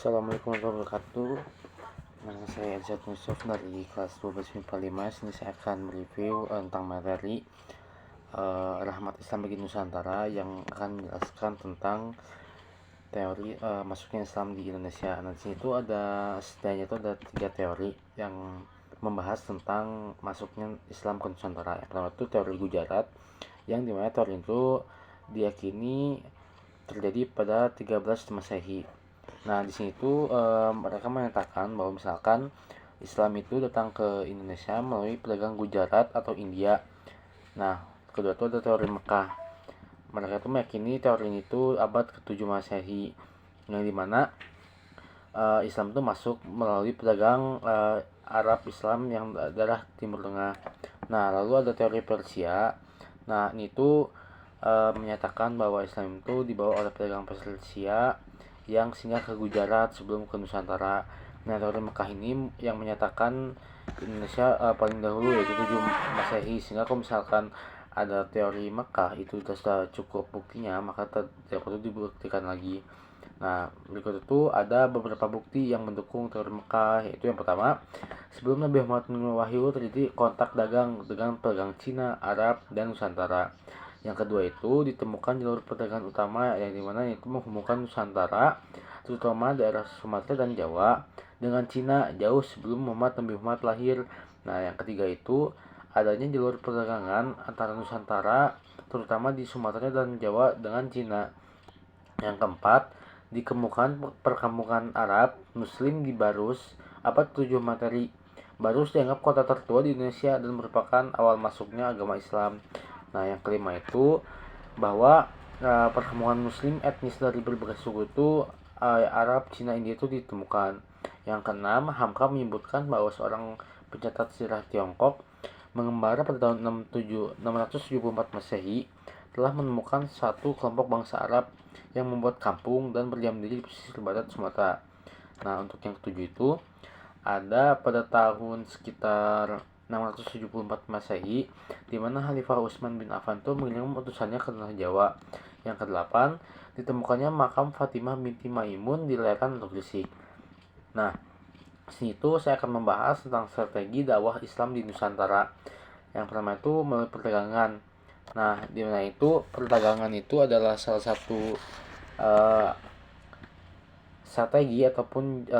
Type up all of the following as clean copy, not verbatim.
Assalamualaikum warahmatullahi wabarakatuh. Nama saya Edzat Yusuf dari kelas 12 MIPA 5. Sini saya akan mereview tentang materi Rahmat Islam bagi Nusantara yang akan menjelaskan tentang teori masuknya Islam di Indonesia. Nah, di sini itu setidaknya itu ada 3 teori yang membahas tentang masuknya Islam ke Nusantara. Yang pertama itu teori Gujarat, yang dimana teori itu diyakini terjadi pada 13 Masehi. Nah, di sini tuh mereka menyatakan bahwa misalkan Islam itu datang ke Indonesia melalui pedagang Gujarat atau India. Nah, kedua itu ada teori Mekah. Mereka itu meyakini teori ini tuh abad ke-7 Masehi, yang dimana Islam itu masuk melalui pedagang Arab Islam yang daerah Timur Tengah. Nah, lalu ada teori Persia. Nah, ini tuh menyatakan bahwa Islam itu dibawa oleh pedagang Persia yang singgah ke Gujarat sebelum ke Nusantara. Nah, teori Mekah ini yang menyatakan Indonesia paling dahulu yaitu 7 Masehi, sehingga kalau misalkan ada teori Mekah itu sudah cukup buktinya, maka tidak perlu dibuktikan lagi. Nah, berikut itu ada beberapa bukti yang mendukung teori Mekah, yaitu yang pertama, sebelum Nabi Muhammad menerima wahyu terjadi kontak dagang dengan pedagang Cina, Arab, dan Nusantara. Yang kedua itu ditemukan jalur perdagangan utama yang dimana itu menghubungkan Nusantara, terutama daerah Sumatera dan Jawa, dengan Cina jauh sebelum Nabi Muhammad lahir. Nah, yang ketiga itu adanya jalur perdagangan antara Nusantara, terutama di Sumatera dan Jawa, dengan Cina. Yang keempat, ditemukan perkampungan Arab Muslim di Barus abad 7 Materi. Barus dianggap kota tertua di Indonesia dan merupakan awal masuknya agama Islam. Nah, yang kelima itu bahwa perkampungan Muslim etnis dari berbagai suku itu Arab, Cina, India itu ditemukan. Yang keenam, Hamka menyebutkan bahwa seorang pencatat sejarah Tiongkok mengembara pada tahun 674 Masehi telah menemukan satu kelompok bangsa Arab yang membuat kampung dan berdiam diri di pesisir barat Sumatera. Nah, untuk yang ketujuh itu ada pada tahun sekitar 674 Masehi, di mana Khalifah Utsman bin Affan itu mengirim utusannya ke tanah Jawa. Yang kedelapan, ditemukannya makam Fatimah binti Maimun di Leran atau Gresik. Nah, di situ saya akan membahas tentang strategi dakwah Islam di Nusantara. Yang pertama itu melalui perdagangan. Nah, di mana itu perdagangan itu adalah salah satu strategi ataupun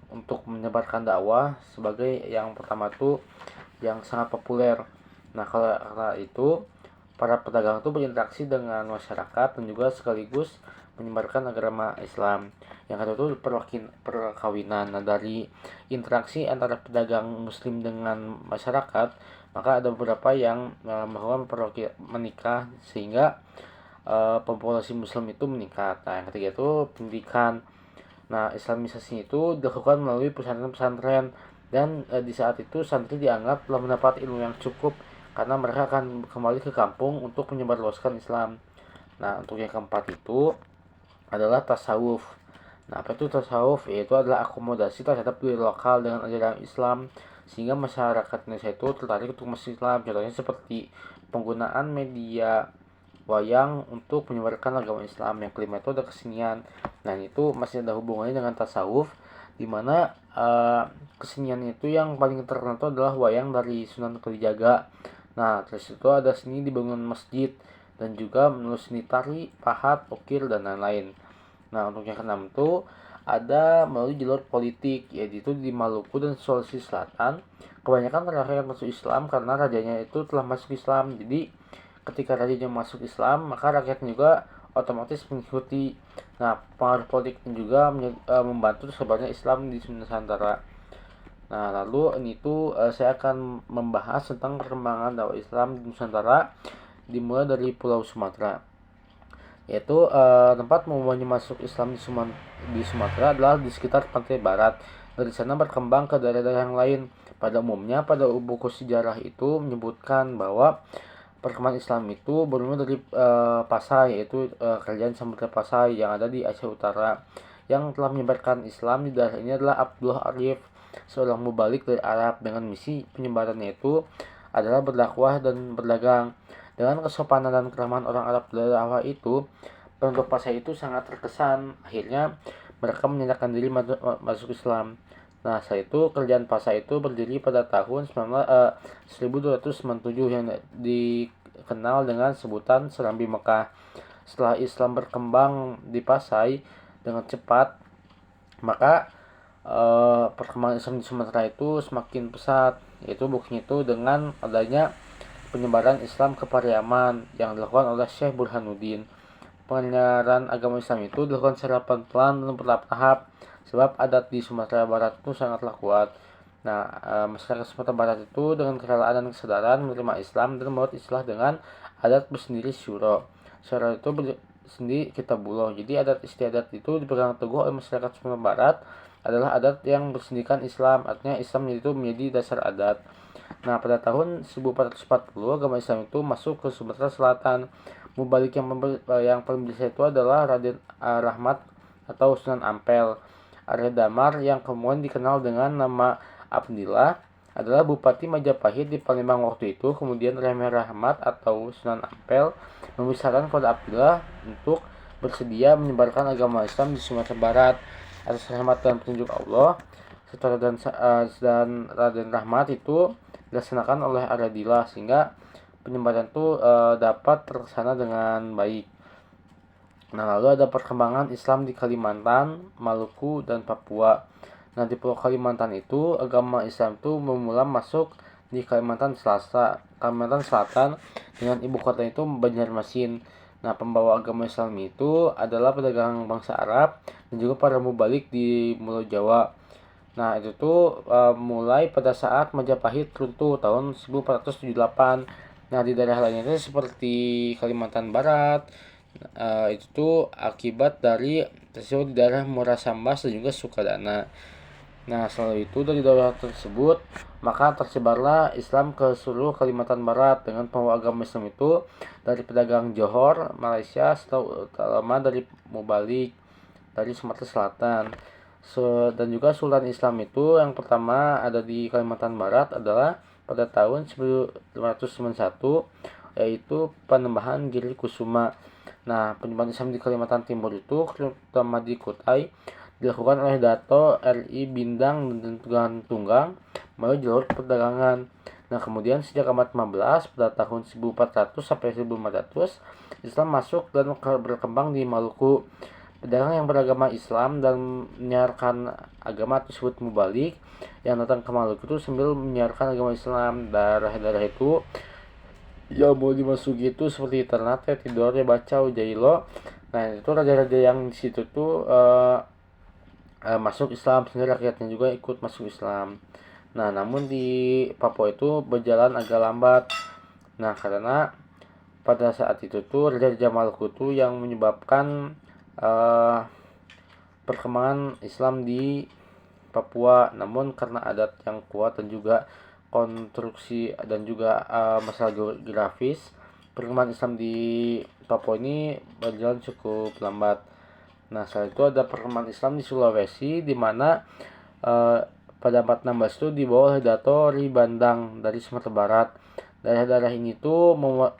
untuk menyebarkan dakwah sebagai yang pertama tuh yang sangat populer. Nah, karena itu para pedagang itu berinteraksi dengan masyarakat dan juga sekaligus menyebarkan agama Islam. Yang kedua itu perkawinan. Nah, dari interaksi antara pedagang Muslim dengan masyarakat, maka ada beberapa yang melakukan menikah sehingga populasi Muslim itu meningkat. Nah, yang ketiga itu pendidikan. Nah, Islamisasi itu dilakukan melalui pesantren-pesantren dan di saat itu santri dianggap telah mendapat ilmu yang cukup karena mereka akan kembali ke kampung untuk menyebarluaskan Islam. Nah, untuk yang keempat itu adalah tasawuf. Nah, apa itu tasawuf? Yaitu adalah akomodasi terhadap budaya lokal dengan ajaran Islam sehingga masyarakat Indonesia itu tertarik untuk masuk Islam. Contohnya seperti penggunaan media wayang untuk menyebarkan agama Islam. Yang kelima itu ada kesenian. Nah, itu masih ada hubungannya dengan tasawuf, di mana kesenian itu yang paling terkenal itu adalah wayang dari Sunan Kalijaga. Nah, terus itu ada seni di bangunan masjid dan juga menurut seni tari, pahat, ukir, dan lain-lain. Nah, untuk yang keenam itu ada melalui jalur politik, yaitu di Maluku dan Sulawesi Selatan. Kebanyakan rakyat masuk Islam karena rajanya itu telah masuk Islam. Jadi ketika rajanya masuk Islam, maka rakyatnya juga otomatis mengikuti. Nah, pengaruh politik juga membantu sebarnya Islam di Nusantara. Nah, lalu ini tuh saya akan membahas tentang perkembangan dakwah Islam di Nusantara dimulai dari Pulau Sumatera. Yaitu tempat memulainya masuk Islam di Sumatera adalah di sekitar pantai barat. Dari sana berkembang ke daerah-daerah yang lain. Pada umumnya, pada buku sejarah itu menyebutkan bahwa perkembangan Islam itu bermula dari Pasai, yaitu kerajaan Samudra Pasai yang ada di Aceh Utara. Yang telah menyebarkan Islam di daerah ini adalah Abdullah Arif, seorang mubalik dari Arab dengan misi penyebarannya itu adalah berdakwah dan berdagang. Dengan kesopanan dan keramahan orang Arab dari dakwah itu, penduduk Pasai itu sangat terkesan. Akhirnya mereka menyatakan diri masuk Islam. Nah, setelah itu kerajaan Pasa itu berdiri pada tahun 1297 yang dikenal dengan sebutan Serambi Mekah. Setelah Islam berkembang di Pasai dengan cepat, maka perkembangan Islam di Sumatera itu semakin pesat. Yaitu buktinya itu dengan adanya penyebaran Islam ke Pariaman yang dilakukan oleh Syekh Burhanuddin. Penyebaran agama Islam itu dilakukan secara pelan-pelan dan bertahap sebab adat di Sumatera Barat itu sangatlah kuat. Nah, masyarakat Sumatera Barat itu dengan kerelaan dan kesadaran menerima Islam dan membuat istilah dengan adat bersendiri syuro. Syuro itu sendiri kitabullah. Jadi adat istiadat itu dipegang teguh oleh masyarakat Sumatera Barat adalah adat yang bersendikan Islam. Artinya Islam itu menjadi dasar adat. Nah, pada tahun 1440 agama Islam itu masuk ke Sumatera Selatan. Mubalik yang paling besar itu adalah Raden Rahmat atau Sunan Ampel. Arya Damar yang kemudian dikenal dengan nama Abdillah adalah Bupati Majapahit di Palembang waktu itu. Kemudian Rahmi Rahmat atau Sunan Ampel membesarkan kepada Abdillah untuk bersedia menyebarkan agama Islam di Sumatera Barat. Atas rahmat dan petunjuk Allah, setelah dan Raden Rahmat itu dilaksanakan oleh Aradillah sehingga penyebaran itu dapat terlaksana dengan baik. Nah, lalu ada perkembangan Islam di Kalimantan, Maluku, dan Papua. Nah, di Pulau Kalimantan itu agama Islam itu memulai masuk di Kalimantan Selatan dengan ibu kota itu Banjarmasin. Nah, pembawa agama Islam itu adalah pedagang bangsa Arab dan juga para mubalik di Pulau Jawa. Nah, itu tuh mulai pada saat Majapahit runtuh tahun 1478. Nah, di daerah lainnya seperti Kalimantan Barat, itu tuh akibat dari tersebut di daerah Muara Sambas dan juga Sukadana. Nah, setelah itu dari daerah tersebut maka tersebarlah Islam ke seluruh Kalimantan Barat dengan pembawa agama Islam itu dari pedagang Johor, Malaysia, terutama dari Mubalik dari Sumatera Selatan. Dan juga Sultan Islam itu yang pertama ada di Kalimantan Barat adalah pada tahun 1591 yaitu Panembahan Giri Kusuma. Nah, penyebaran Islam di Kalimantan Timur itu terutama di Kutai dilakukan oleh Dato R.I. Bindang dan Tunggang melalui jalur perdagangan. Nah, kemudian sejak abad 15 pada tahun 1400 sampai 1500 Islam masuk dan berkembang di Maluku. Pedagang yang beragama Islam dan menyiarkan agama tersebut mubalik yang datang ke Maluku itu sambil menyiarkan agama Islam. Daerah-daerah itu ya mau dimasuki itu seperti Ternate, Tidore, Bacau, Jailo. Nah, itu raja-raja yang di situ tuh masuk Islam sehingga rakyatnya juga ikut masuk Islam. Nah, namun di Papua itu berjalan agak lambat. Nah, karena pada saat itu tuh raja-raja Maluku tuh yang menyebabkan perkembangan Islam di Papua. Namun karena adat yang kuat dan juga konstruksi dan juga masalah geografis, perkembangan Islam di Papua ini berjalan cukup lambat. Nah, setelah itu ada perkembangan Islam di Sulawesi di mana pada abad 16 itu dibawa oleh Dato Ri Bandang dari Sumatera Barat. Daerah-daerah ini tuh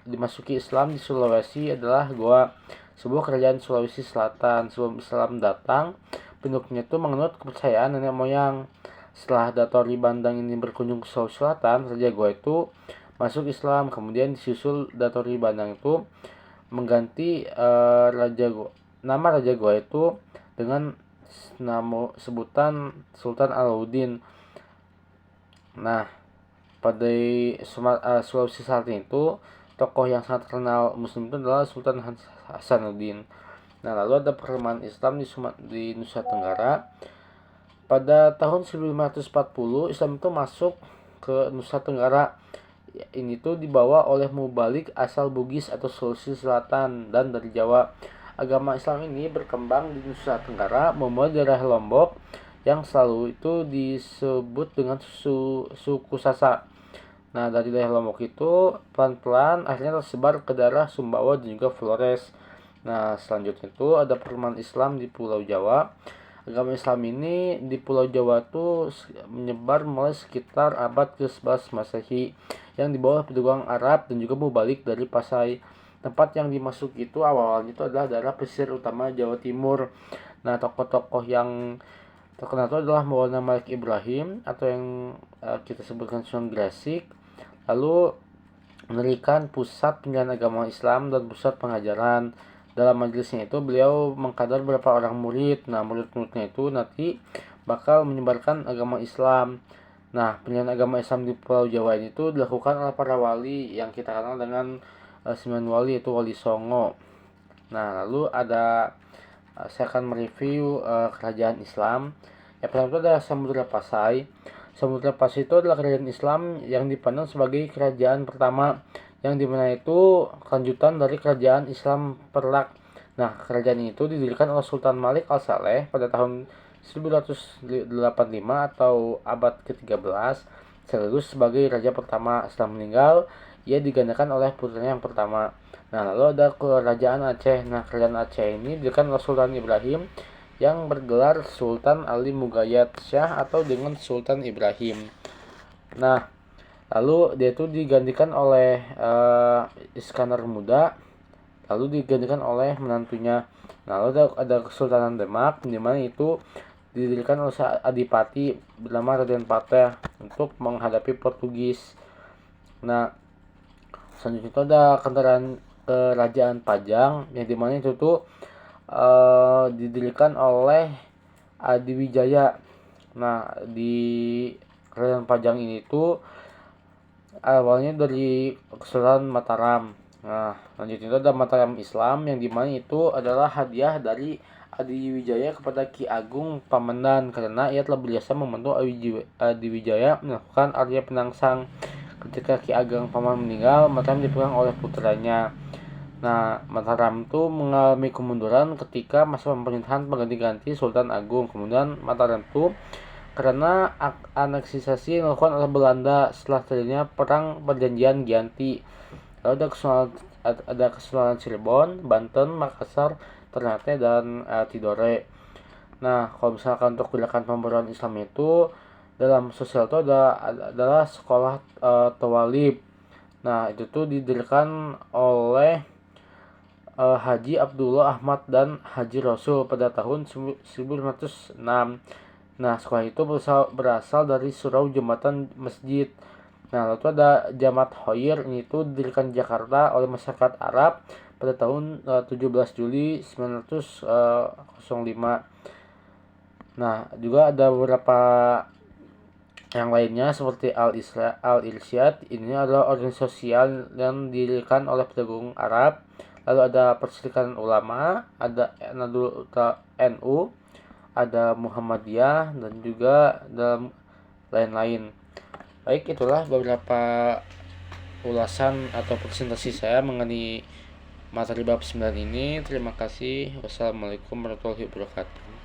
dimasuki Islam di Sulawesi adalah Goa, sebuah kerajaan Sulawesi Selatan. Sebelum Islam datang, penduduknya itu menganut kepercayaan nenek moyang. Setelah Dato Ri Bandang ini berkunjung ke Sulawesi Selatan, Raja Goa itu masuk Islam. Kemudian disusul Dato Ri Bandang itu mengganti nama Raja Goa itu dengan nama sebutan Sultan Alauddin. Nah, pada Sulawesi Selatan itu tokoh yang sangat terkenal Muslim itu adalah Sultan Hasanuddin. Nah, lalu ada perkembangan Islam di Nusa Tenggara. Pada tahun 1540 Islam itu masuk ke Nusa Tenggara. Ini tuh dibawa oleh mubalik asal Bugis atau Sulawesi Selatan dan dari Jawa. Agama Islam ini berkembang di Nusa Tenggara, memulai daerah Lombok yang selalu itu disebut dengan suku Sasak. Nah, dari daerah Lombok itu pelan-pelan akhirnya tersebar ke daerah Sumbawa dan juga Flores. Nah, selanjutnya itu ada perkembangan Islam di Pulau Jawa. Agama Islam ini di Pulau Jawa itu menyebar mulai sekitar abad ke-11 Masehi yang dibawa pedagang Arab dan juga mubalik dari Pasai. Tempat yang dimasuki itu awalnya itu adalah daerah pesisir utama Jawa Timur. Nah, tokoh-tokoh yang terkenal itu adalah Maulana Malik Ibrahim atau yang kita sebutkan Sunan Gresik. Lalu mendirikan pusat pendidikan agama Islam dan pusat pengajaran. Dalam majelisnya itu beliau mengkader beberapa orang murid. Nah, murid-muridnya itu nanti bakal menyebarkan agama Islam. Nah, pendidikan agama Islam di Pulau Jawa ini itu dilakukan oleh para wali yang kita kenal dengan 9 wali, itu Wali Songo. Nah, lalu saya akan mereview kerajaan Islam. Yang pertama itu adalah Samudra Pasai. Samudra Pasai itu adalah kerajaan Islam yang dipandang sebagai kerajaan pertama, yang dimana itu kelanjutan dari kerajaan Islam Perlak. Nah, kerajaan itu didirikan oleh Sultan Malik Al-Saleh pada tahun 1185 atau abad ke-13, sekaligus sebagai raja pertama. Setelah meninggal, ia digandakan oleh putranya yang pertama. Nah, lalu ada kerajaan Aceh. Nah, kerajaan Aceh ini didirikan oleh Sultan Ibrahim yang bergelar Sultan Ali Mugayat Syah atau dengan Sultan Ibrahim. Nah, lalu dia itu digantikan oleh Iskandar Muda, lalu digantikan oleh menantunya. Nah, lalu ada Kesultanan Demak, di mana itu didirikan oleh adipati bernama Raden Patih untuk menghadapi Portugis. Nah, selanjutnya itu ada kerajaan Pajang, yang dimana itu tuh didirikan oleh Adi Wijaya. Nah, di kerajaan Pajang ini tuh awalnya dari Kesultanan Mataram. Nah, lanjutnya itu ada Mataram Islam, yang dimana itu adalah hadiah dari Adi Wijaya kepada Ki Agung Pamandan karena ia telah berjasa membantu Adi Wijaya melakukan Arya Penangsang. Ketika Ki Ageng Paman meninggal, Mataram dipegang oleh putranya. Nah, Mataram itu mengalami kemunduran ketika masa pemerintahan pengganti-ganti Sultan Agung. Kemudian Mataram itu karena aneksasi yang dilakukan oleh Belanda setelah terjadinya perang perjanjian Gianti. Lalu ada Kesultanan Cirebon, Banten, Makassar, Ternate, dan Tidore. Nah, kalau misalkan untuk gerakan pembaruan Islam itu dalam sosial itu adalah sekolah Tawalib. Nah, itu tuh didirikan oleh Haji Abdullah Ahmad dan Haji Rasul pada tahun 1506. Nah, sekolah itu berasal dari surau jembatan masjid. Nah, lalu ada Jamat Hoir, ini itu didirikan di Jakarta oleh masyarakat Arab pada tahun 17 Juli 1905. Nah, juga ada beberapa yang lainnya seperti Al-Irsyad. Ini adalah organisasi sosial yang didirikan oleh pedagang Arab. Lalu ada Perserikatan Ulama, ada NU, ada Muhammadiyah, dan juga dalam lain-lain. Baik, itulah beberapa ulasan atau presentasi saya mengenai materi bab 9 ini. Terima kasih. Wassalamualaikum warahmatullahi wabarakatuh.